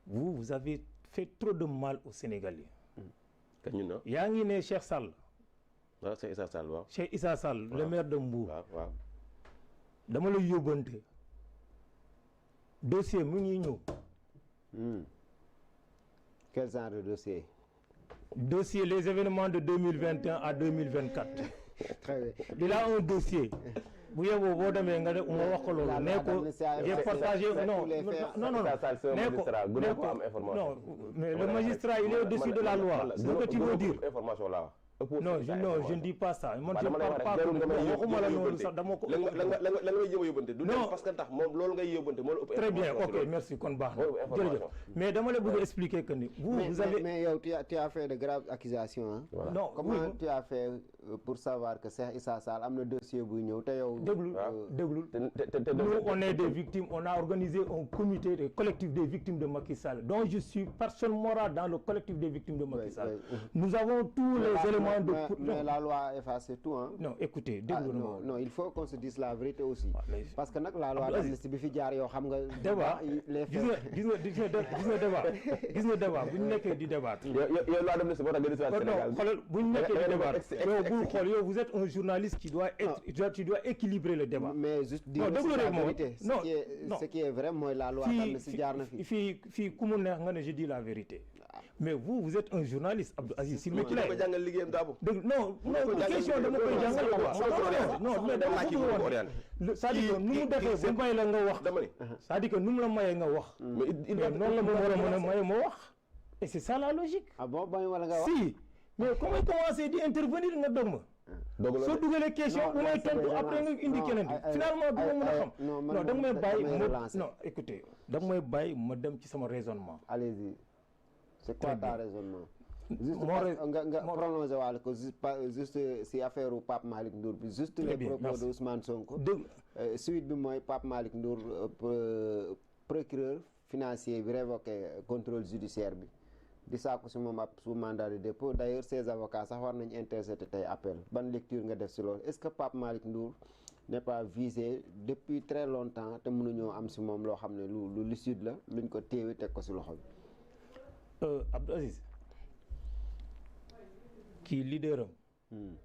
vous avez fait trop de mal aux Sénégalais. kañ ñu na. yaa ngi ne Cheikh Sall. waaw Cheikh Issa Sall waaw. Cheikh Issa Sall le maire de Mbour. waaw. dama la yóbbante dossier mu ngi ñëw. Quel genre de dossier? Dossier les événements de 2021 à 2024. Très bien. Il a un dossier. bu yeboo boo demee nga ne ma wax ko loolu. nee ko j'ai partagé non non mais le magistrat il est au-dessus de la loi. ce que tu veux dire information là. non je ne dis pas ça man je parle pas waxuma la noonu sax dama ko. la ngay jéem a yóbbante du dem parce que tax moom loolu ngay yóbbante moo la ëpp. très bien ok merci kon baax na jërëjëf mais dama la bëgg expliquer que ni vous avez mais yow tu as fait de graves accusations hein. Voilà. non comment tu as fait pour savoir que Cheikh Issa Sall am na dossier buy ñëw te yow. déglul nous on est des victimes on a organisé un comité de collectif des victimes de Macky Sall dont je suis personne morale dans le collectif des victimes de Macky Sall. Nous avons tous les éléments. Mais la loi a effacé tout hein. Non écoutez non il faut qu'on se dise la vérité aussi. Parce que nag la loi d'amnistie bi fi jaar yoo xam nga. débat gis nga débat bu ñu nekkee di débattre. yow loi d'amnistie moo tax nga di Sénégal. non xoolal bu ñu nekkee di débattre yow bul xool yow vous êtes un journaliste qui doit être tu dois équilibrer le débat. mais juste dire la vérité. Ce qui est vrai mooy la loi d'amnistie jaar na fi. fii ku mu neex nga ne je dis la vérité. mais vous êtes un journaliste Abdou Aziz s'il vous plaît. non question dama koy jàngal quoi non mais dama ko woon c'est-à-dire que nu mu defee bu may la nga wax c'est-à-dire que nu mu la mayee nga wax mais noonu la ma war a mën a maye ma wax et c'est ça la logique. ah bon bañ wala nga wax si mais comment commencer di intervenir nga dog ma soo dugalee question bu may tontu après nga indi keneen finalement du ma mën a xam non da nga may bàyyi non écoutez da nga may bàyyi ma dem ci sama raisonnement. allez-y c'est quoi ta raisonnement. nga prolongé waale ko juste si affaire Pape Malick Ndour bi juste les propos de Ousmane Sonko. suite bi mooy Pape Malick Ndour procureur financier bi révoqué contrôle judiciaire bi di sàkku si moom ab sous mandat de dépôt d'ailleurs ses avocats sax war nañ intercepté tey appel ban lecture nga def si loolu est-ce que Pape Malick Ndour n'est pas visé depuis très longtemps te mënuñoo am si moom loo xam ne lu lucide la luñ ko téewi teg ko si loxo bi. Abdou Aziz kii leader am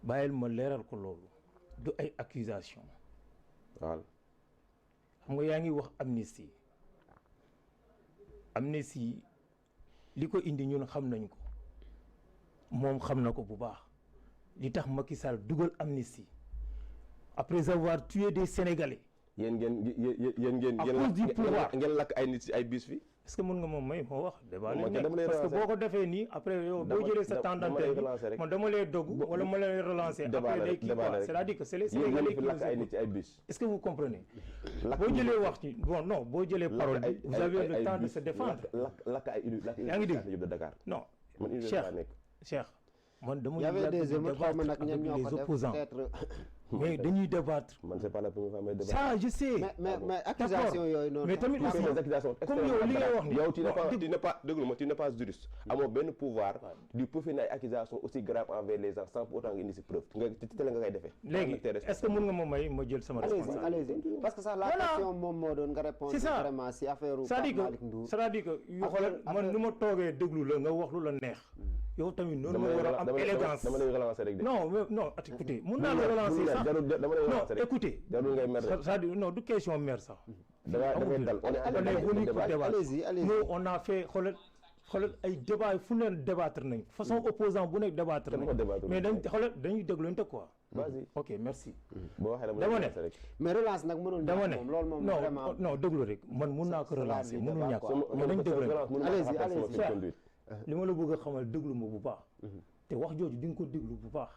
bàyyil ma leeral ko loolu du ay accusation waaw xam nga yaa ngi wax amnistie li ko indi ñun xam nañ ko moom xam na ko bu baax li tax Macky Sall dugal amnistie après avoir tué des Sénégalais. yéen ngeen lakk ay nit si ay bis fi. est-ce que mën nga moom may moo wax débat parce que boo ko defee nii après yow boo jëlee sa temps d'antenne bi man dama lay dogg wala ma lay relancer après day kii quoi c'est-à-dire que c'est les Sénégalais qui lakk ay nit ci ay bus. est-ce que vous comprenez boo jëlee wax ci bon non boo jëlee parole bi vous avez le temps de se défendre yaa ngi dégg non Cheikh man dama les opposants mais dañuy débattre. man c'est pas la première fois may débattre. ça je sais. mais accusation yooyu noonu. mais tamit aussi comme yow li ngay wax ni yow tu n'es pas juriste. amoo benn pouvoir di peaufiner ay accusations aussi graves envers les gens sans pour autant nga indi si preuve nga ci télé nga koy defee. léegi est-ce que mën nga ma may ma jël sama responsabilité. allez-y parce que ça la question moom moo doon nga répondre vraiment si affaire Pape Malick Ndour. c'est-à-dire que yu xoolal man nu ma toogee déglu la nga wax lu la neex. yow tamit noonu nga war a am élégance. dama lay relancer rek de. non écoutez mën naa la relancer sax. non écoutez c'est-à-dire non du question mère sax. on est venu pour débattre. nous on a fait xoolal ay débat fu ne débattre nañ façon opposant bu nekk débattre nañ mais dañuy déglante quoi. vas-y ok merci. boo waxee dama ne mais relance nag mënul dama ne loolu moom vraiment non déglu rek man mun naa ko relancer mënul ñàkk mais nañ déglante. allez-y li ma la bëgg a xamal déglu ma bu baax. te wax jooju di nga ko déglu bu baax.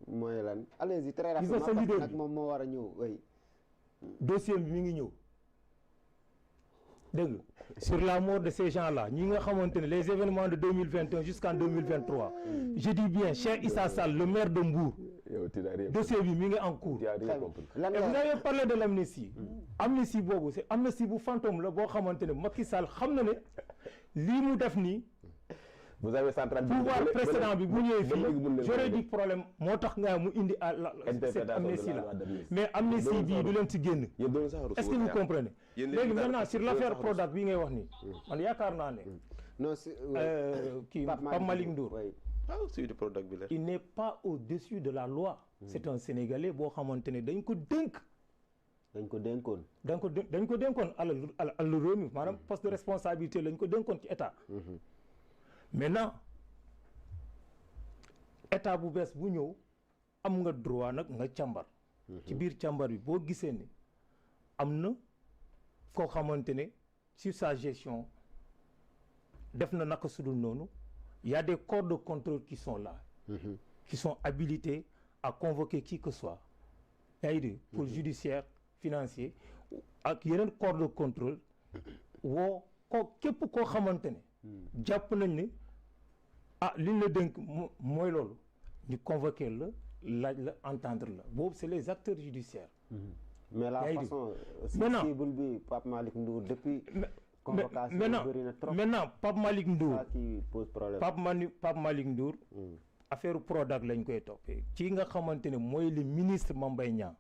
mooy lan allez-y très rapidement parce que nag moom moo war a ñëw way dossier bi mi ngi ñëw dégg sur la mort de ces gens-là ñi nga xamante ne les événements de 2021 jusqu'en 2023 je dis bien Cheikh Issa Sall le maire de Mbour dossier bi mi ngi en cours et vous avez parlé de l'amnistie amnistie boobu c'est amnistie bu fantôme la boo xamante ne Macky Sall xam na ne lii mu def nii vous avez central pouvoir précédent bi bu ñëwee fii j'aurais dit problème moo tax nga mu indi à cette amnistie là mais amnistie bii du leen ci génn est-ce que vous comprenez léegi maintenant sur l'affaire Prodac bi ngay wax ni man yaakaar naa ne non si kii Pape Malick Ndour il n'est pas au-dessus de la loi c'est un Sénégalais boo xamante ne dañ ko dénkoon alal réew mi maanaam poste de responsabilité lañ ko dénkoon ci état maintenant état bu bees bu ñëw am nga droit nag nga càmbar ci biir càmbar bi boo gisee ne am na koo xamante ne sur sa gestion def na naka sudul noonu y a des corps de contrôle qui sont là qui sont habilités à convoquer qui que soit yaa ngi dégg pour judiciaire financier ak yeneen corps de contrôle woo ko képp koo xamante ne jàpp nañ ne liñ la dénk mooy loolu ñu convoquer la laaj la entendre la boobu c'est les acteurs judiciaires mais la façon cible bi Pape Malick Ndour depuis convocation bëri na trop maintenant Pape Malick Ndour qui pose problème Pape Malick Ndour affaire Prodac lañ koy toppee ci nga xamante ne mooy le ministre Mame Mbaye Niang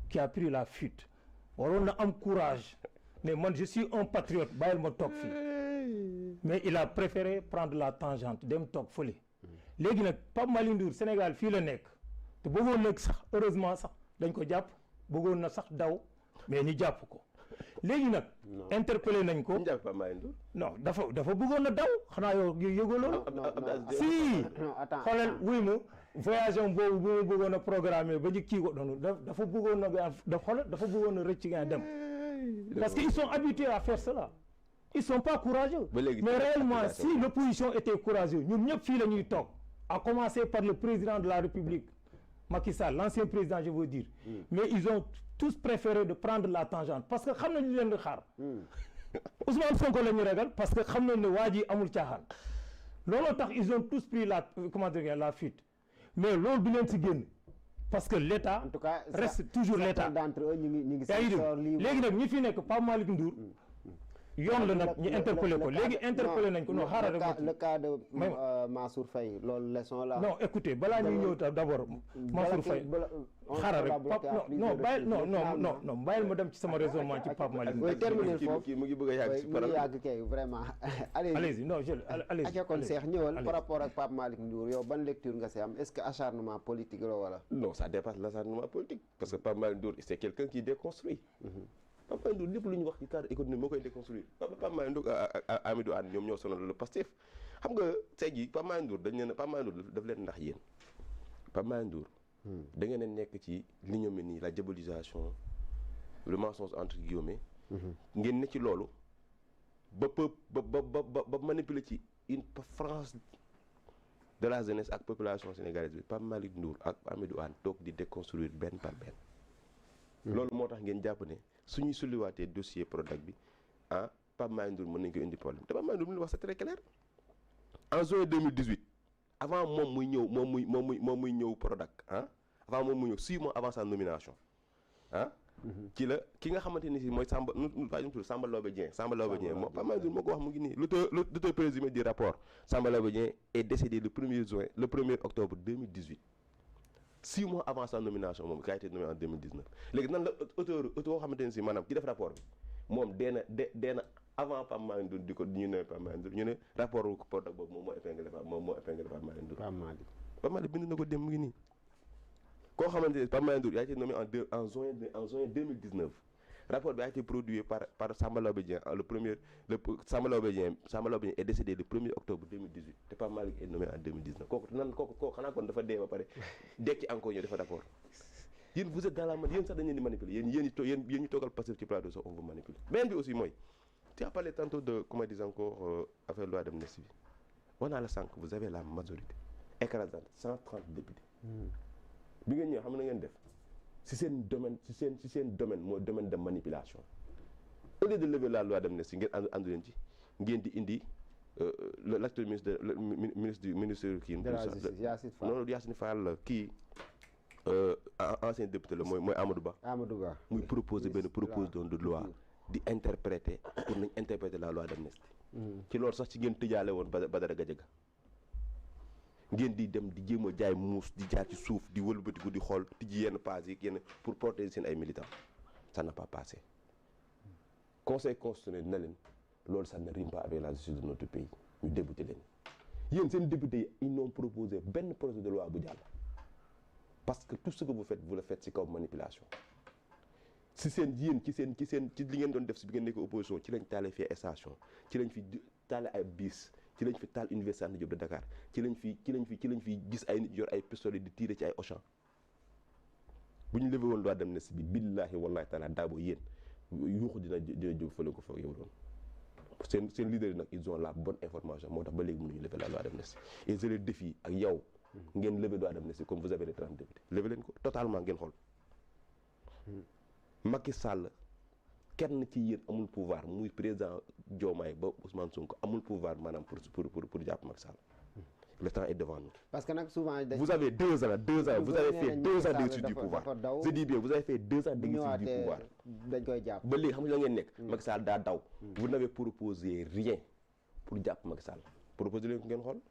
qui a pris la fuite waroon na am courage mais man je suis un patriote bàyyil ma toog fii mais il a préféré prendre la tangente dem toog fële léegi nag Pape Malick Ndour Sénégal fii la nekk te bëggoon nag sax heureusement sax dañ ko jàpp bëggoon na sax daw mais ñu jàpp ko léegi nag interpellé nañ ko non dafa bëggoon na daw xanaa yow yëgoo loolu si xoolal wuy ma voyage am boobu bu mu bëggoon a programmer ba ñu kii ko doonu dafa bëggoon na dafa bëggoon a rëcc nga dem parce que ils sont habitués à faire cela ils sont pas courageux mais réellement si l'opposition était courageuse ñun ñëpp fii la ñuy toog à commencer par le président de la République Macky Sall l'ancien président je veux dire mais ils ont tous préféré de prendre la tangente parce que xam nañ li leen di xaar Ousmane Sonko la ñu ragal parce que xam nañ ne waa ji amul caaxaan looloo tax ils ont tous pris la fuite mais loolu du leen si génn parce que l'État en tout cas reste toujours l'État d'entre eux ñu ngi léegi nag ñi fi nekk Pape Malick Ndour yoon la nag ñu interpellé ko léegi interpellé nañ ko non xaaral rek le cas de Mansour Faye loolu leçon la non écoutez balaa ñuy ñëw d'abord Mansour Faye xaaral rek non bàyyil non bàyyil ma dem ci sama raisonnement ci Pape Malick Ndour terminer foofu mu ngi bëgg a yàgg ci mu ngi yàgg kay vraiment allez-y non allez-y kon Cheikh ñëwal par rapport ak Pape Malick Ndour yow ban lecture nga si am est-ce que acharnement politique la wala non ça dépasse l'acharnement politique parce que Pape Malick Ndour c'est quelqu'un qui déconstruit Pape Malick Ndour lépp lu ñu wax ci cadre économique moo koy déconstruire Pape Malick Ndour Amidou Anne ñoom ñoo sonal le Pastef xam nga tey jii Pape Malick Ndour dañ leen Pape Malick Ndour daf leen ndax yéen Pape Malick Ndour da ngeen a nekk ci l'ignominie la diabolisation le mensonge entre guillemets ngeen ne ci loolu ba manipuler ci une France de la jeunesse ak population sénégalaise bi Pape Malick Ndour ak Amidou Anne toog di déconstruire benn par benn loolu moo tax ngeen jàpp ne suñuy sulliwaatee dossier Prodac bi Pape Malick Ndour mën nañu ko indi problème te Pape Malick Ndour mu wax c'est très clair en juin 2018 avant moom muy ñëw Prodac avant moom muy ñëw 6 mois avant sa nomination ci la ki nga xamante ni si mooy Samba Laobé Dieng moom Pape Malick Ndour moo ko wax mu ngi nii l'auteur présumé du rapport Samba Laobé Dieng est décédé le 1er octobre 2018 6 mois avant sa nomination moom qui a été nommé en 2019 léegi nan la auteur xamante ne si maanaam ki def rapport bi moom dee na avant Pape Malick Ndour di ko ñu ne Pape Malick Ndour ñu ne rapport Prodac boobu moom moo épinglé Pape Malick Ndour Pape Malick bind na ko dem mu ngi nii koo xamante ne Pape Malick Ndour a été nommé en juin 2019 rapport bi a été produit par Samba Laobé Dieng Samba Laobé Dieng est décédé le 1er octobre 2018 te Pape Malick est nommé en 2019 kooku xanaa kon dafa dee ba pare dekki encore ñoo defa rapport yéen vous êtes dans la yéen sax dañ leen di manipuler yéen ñu toogal Pastef ci plateau sax on vous manipule beneen bi aussi mooy tu as parlé tantôt de comment dire encore affaire loi d'amnistie bi wax naa la sànq vous avez la majorité écrasante 130 députés bi ngeen ñëw xam na ngeen def si seen domaine mooy domaine de manipulation au lieu de lever la loi d'amnistie ngeen àndu leen ci ngeen di indi l'actuel ministre kii non Yacine Fall kii ancien député la mooy Amadou Ba muy proposer benn proposition de loi di interpréter pour nañ interpréter la loi d'amnistie ci loolu sax ci ngeen tëjaale woon Badara Gadiaga ngeen di dem di jéem a jaay muus di jaar ci suuf di wëlbatiku di xool tijji yenn page yi yenn pour protéger seen ay militants ça n'a pas passé. Conseil constitutionnel na leen loolu ça ne rime pas avec la justice de notre pays ñu débuté leen yéen seen député yi ils n'ont proposé benn projet de loi bu jàll parce que tout ce que vous faites vous le faites ci kaw manipulation si seen yéen ci li ngeen doon def si bi ngeen nekk opposition ci lañ taale fii station ci lañ fi taale ay bis ci lañ fi taal université Anta Diop de Dakar ci lañ fi gis ay nit yor ay pistolet di tirer ci ay Auchan bu ñu levé woon loi d'amnistie bi billahi wallahi taala daabo yéen yuuxu dina jóg fële ko foog yow doon seen leader yi nag ils ont la bonne information moo tax ba léegi mënuñu lever la loi d'amnistie et je le défie ak yow ngeen lever loi d'amnistie comme vous avez les 30 députés lever leen ko totalement ngeen xool Macky Sall kenn ci yéen amul pouvoir muy président Diomaye ba Ousmane Sonko amul pouvoir maanaam pour jàpp Macky Sall le temps est devant nous. Parce que nag souvent vous avez 2 ans vous avez fait 2 ans d'exercice du pouvoir je dis bien vous avez fait 2 ans d'exercice du pouvoir dañ koy jàpp ba léegi xam nga la ngeen nekk Macky Sall daa daw vous n'avez proposé rien pour jàpp Macky Sall proposé leen ko ngeen xool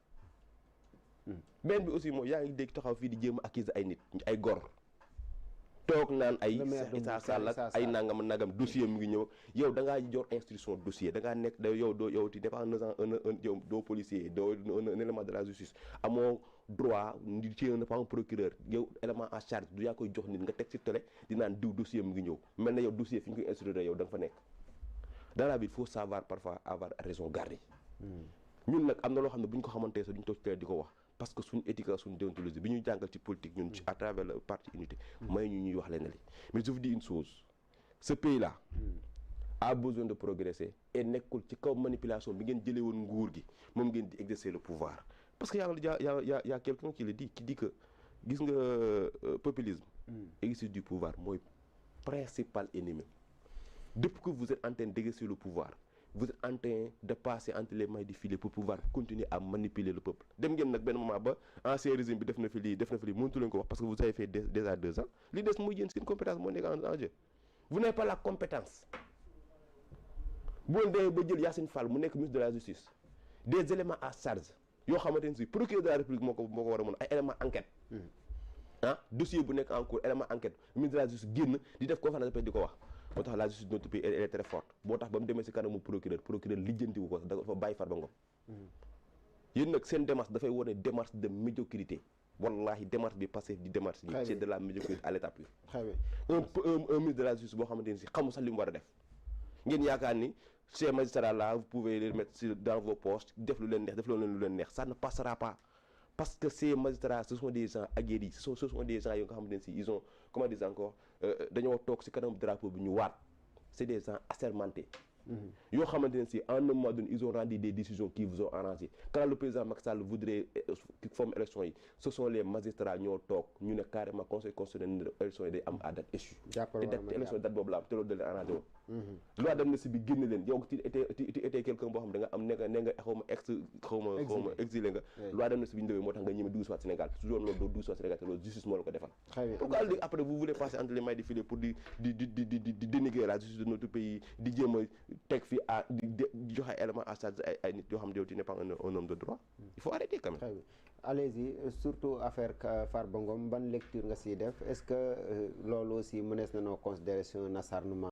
benn bi aussi mooy yaa ngi dégg taxaw fii di jéem a accuser ay nit ay gor toog naan ay Issa Sall ak ay nangam dossier mu ngi ñëw yow da ngaa yor instruction dossier da ngaa nekk yow tu n'es pas yow doo policier doo un élément de la justice amoo droit ci n'est pas un procureur yow élément en charge du yaa koy jox nit nga teg ci télé di naan diw dossier mu ngi ñëw mel na yow dossier fi ñu koy instruire yow da nga fa nekk dans la vie il faut savoir parfois avoir raison garder ñun nag am na loo xam ne bu ñu ko xamantee sax duñ toog ci télé di ko wax parce que suñu éthique suñu déontologie bi ñu jàngal ci politique ñun à travers le parti unité may ñu ñuy wax leen li mais je vous dis une chose ce pays là a besoin de progresser et nekkul ci kaw manipulation bi ngeen jëlee woon nguur gi moom ngeen di exercer le pouvoir parce que y a quelqu'un qui le dit qui dit que gis nga populisme exercice du pouvoir mooy principal ennemi depuis que vous êtes en train d'exercer le pouvoir vous êtes en train de passer entre les mailles du filet pour pouvoir continuer à manipuler le peuple dem ngeen nag benn moment ba ancien régime bi def na fi lii mënatu leen ko wax parce que vous avez fait déjà 2 ans li des mooy yéen seen compétence moo nekk en jeu vous n'avez pas la compétence boo demee ba jël Yacine Fall mu nekk ministre de la justice des éléments à charge yoo xamante ne si procureur de la république moo ko war a mën ay éléments enquête dossier bu nekk en cours élément enquête ministre de la justice génn di def conférence de presse di ko wax moo tax la justice de notre pays elle est très forte boo tax ba mu demee si kanamu procureur lijjantiwu ko dafa bàyyi Farba Ngom yéen nag seen démarche dafay wane démarche de médiocrité wallahi démarche bi passé di démarche yi c'est de la médiocrité à l'état pur un ministre de la justice boo xamante ne si xamul sax li mu war a def ngeen yaakaar ni ces magistrats là vous pouvez les mettre dans vos poches def lu leen neex def lu leen neex ça ne passera pas parce que ces magistrats ce sont des gens aguerris ce sont des gens yoo nga xamante ne si ils ont comment dire encore dañoo toog ci kanam drapeau bi ñu waat c'est des gens assermentés yoo xamante ne si en un moment donné ils ont rendu des décisions qui vous ont arrangé quand le président Macky Sall voudrait former élection yi ce sont les magistrats ñoo toog ñu ne carrément conseil constitutionnel élection yi day am à date échue te date élection date boobu la am te loolu da leen arrangé woon loi d'amnistie bi génn leen yow tu étais quelqu'un boo xam da nga am ne nga xaw ma exilé nga loi d'amnistie bi ñu demee moo tax nga ñëme dugg soit Sénégal su doon loolu doo dugg soit Sénégal te loolu justice moo la ko defal pourquoi léegi après vous voulez passer entre les mailles du filet pour di dénigrer la justice de notre pays di jéem a teg fi à di joxe élément à charge ay nit yoo xam ne yow tu n'es pas un homme de droit il faut arrêter quand même allez-y surtout affaire Farba Ngom ban lecture nga siy def est-ce que loolu aussi mënees na noo considérer un acharnement